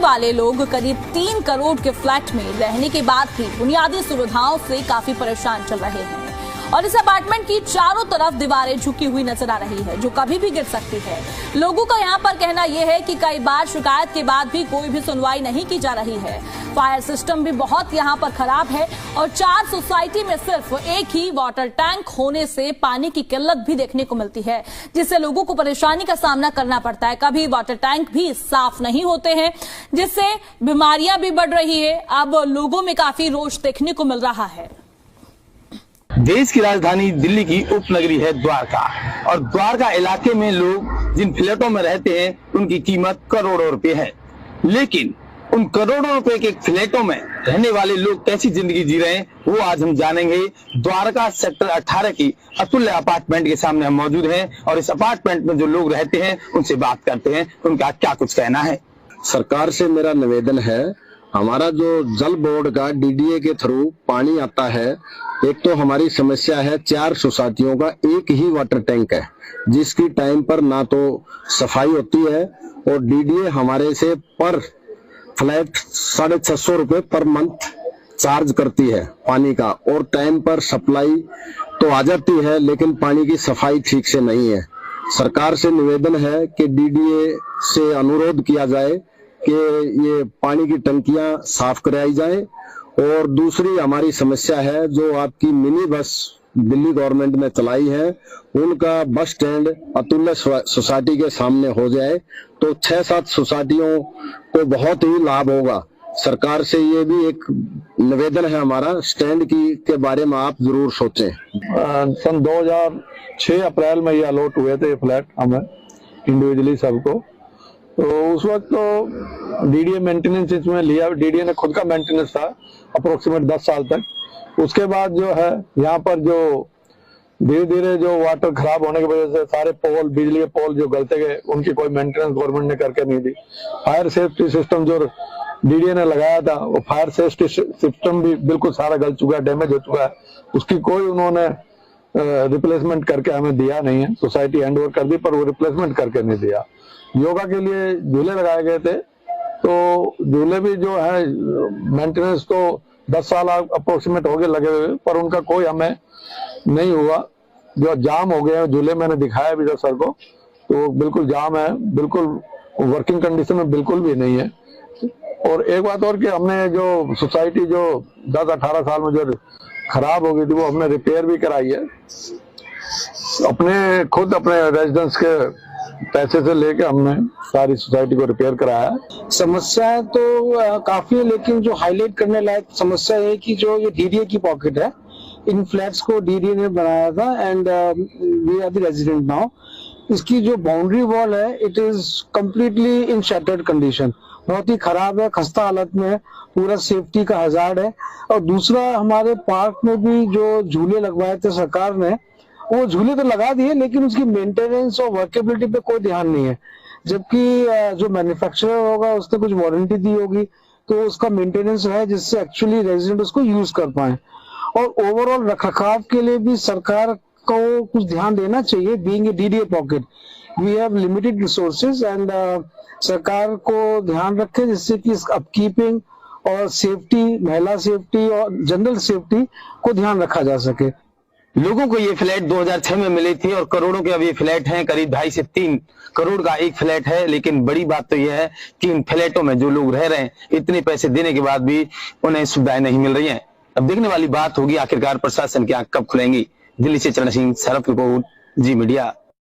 वाले लोग करीब 3 करोड़ के फ्लैट में रहने के बाद भी बुनियादी सुविधाओं से काफी परेशान चल रहे हैं और इस अपार्टमेंट की चारों तरफ दीवारें झुकी हुई नजर आ रही है जो कभी भी गिर सकती है। लोगों का यहां पर कहना यह है कि कई बार शिकायत के बाद भी कोई भी सुनवाई नहीं की जा रही है। फायर सिस्टम भी बहुत यहां पर खराब है और 4 सोसाइटी में सिर्फ एक ही वाटर टैंक होने से पानी की किल्लत भी देखने को मिलती है, जिससे लोगों को परेशानी का सामना करना पड़ता है। कभी वाटर टैंक भी साफ नहीं होते हैं, जिससे बीमारियां भी बढ़ रही है। अब लोगों में काफी रोष देखने को मिल रहा है। देश की राजधानी दिल्ली की उपनगरी है द्वारका और द्वारका इलाके में लोग जिन फ्लैटों में रहते हैं उनकी कीमत करोड़ों रुपए है, लेकिन उन करोड़ों रुपए के फ्लैटों में रहने वाले लोग कैसी जिंदगी जी रहे हैं वो आज हम जानेंगे। द्वारका सेक्टर 18 की अतुल्य अपार्टमेंट के सामने हम मौजूद हैं और इस अपार्टमेंट में जो लोग रहते हैं उनसे बात करते हैं, उनका क्या कुछ कहना है। सरकार से मेरा निवेदन है, हमारा जो जल बोर्ड का डीडीए के थ्रू पानी आता है, एक तो हमारी समस्या है 4 सोसाइटियों का एक ही वाटर टैंक है जिसकी टाइम पर ना तो सफाई होती है और डीडीए हमारे से पर फ्लैट 650 रुपए पर मंथ चार्ज करती है पानी का और टाइम पर सप्लाई तो आ जाती है लेकिन पानी की सफाई ठीक से नहीं है। सरकार से निवेदन है कि डीडीए से अनुरोध किया जाए कि ये पानी की टंकियां साफ कराई जाए। और दूसरी हमारी समस्या है जो आपकी मिनी बस दिल्ली गवर्नमेंट ने चलाई है, उनका बस स्टैंड अतुल्य सोसाइटी के सामने हो जाए तो 6-7 सोसाइटियों को बहुत ही लाभ होगा। सरकार से ये भी एक निवेदन है हमारा, स्टैंड की के बारे में आप जरूर सोचें। सन 2006 अप्रैल में ये अलॉट हुए थे फ्लैट हमें इंडिविजुअली सबको, तो उस वक्त तो डीडीए मेंटेनेंस इसमें लिया, डीडीए ने खुद का मेंटेनेंस था अप्रोक्सीमेट 10 साल तक। उसके बाद जो है यहाँ पर जो धीरे धीरे जो वाटर खराब होने की वजह से सारे पोल, बिजली के पोल जो गलते गए, उनकी कोई मेंटेनेंस गवर्नमेंट ने करके नहीं दी। फायर सेफ्टी सिस्टम जो डीडीए ने लगाया था वो फायर सेफ्टी सिस्टम भी बिल्कुल सारा गल चुका है, डैमेज हो चुका है, उसकी कोई उन्होंने रिप्लेसमेंट करके हमें दिया नहीं है। सोसाइटी हैंड ओवर कर दी पर वो रिप्लेसमेंट करके नहीं दिया। योगा के लिए झूले लगाए गए थे तो झूले भी जो है मेंटेनेंस तो 10 साल अप्रोक्सीमेट हो गए लगे हुए पर उनका कोई हमें नहीं हुआ। जो जाम हो गए झूले, मैंने दिखाया भी था सर को, तो बिल्कुल जाम है, बिल्कुल वर्किंग कंडीशन में बिल्कुल भी नहीं है। और एक बात और कि हमने जो सोसाइटी जो 10-18 साल में जो खराब हो गई थी वो हमने रिपेयर भी कराई है, अपने खुद अपने रेजिडेंस के पैसे से लेके हमने सारी सोसाइटी को रिपेयर कराया है। समस्या तो काफी है, लेकिन जो हाईलाइट करने लायक समस्या है कि जो ये डीडीए की पॉकेट है, इन फ्लैट्स को डीडीए ने बनाया था and we are the resident now. इसकी जो बाउंड्री वॉल है it is completely in shattered condition, बहुत ही खराब है, खस्ता हालत में है, पूरा सेफ्टी का हजार्ड है। और दूसरा, हमारे पार्क में भी जो झूले लगवाए थे सरकार ने, वो झूले तो लगा दिए लेकिन उसकी मेंटेनेंस और वर्केबिलिटी पे कोई ध्यान नहीं है, जबकि जो मैन्युफैक्चरर होगा उसने कुछ वारंटी दी होगी तो उसका मेंटेनेंस है जिससे एक्चुअली रेजिडेंट उसको यूज कर पाए। और ओवरऑल रखरखाव के लिए भी सरकार को कुछ ध्यान देना चाहिए। Being a DDA pocket we have limited resources and सरकार को ध्यान रखे जिससे कि अपकीपिंग और सेफ्टी, महिला सेफ्टी और जनरल सेफ्टी को ध्यान रखा जा सके। लोगों को ये फ्लैट 2006 में मिले थे और करोड़ों के अब ये फ्लैट हैं, करीब 2.5 से 3 करोड़ का एक फ्लैट है। लेकिन बड़ी बात तो यह है कि इन फ्लैटों में जो लोग रह रहे हैं इतने पैसे देने के बाद भी उन्हें सुविधाएं नहीं मिल रही हैं। अब देखने वाली बात होगी आखिरकार प्रशासन की आंख कब खुलेंगी। दिल्ली से चरण सिंह, सरफ रिपोर्ट, जी मीडिया।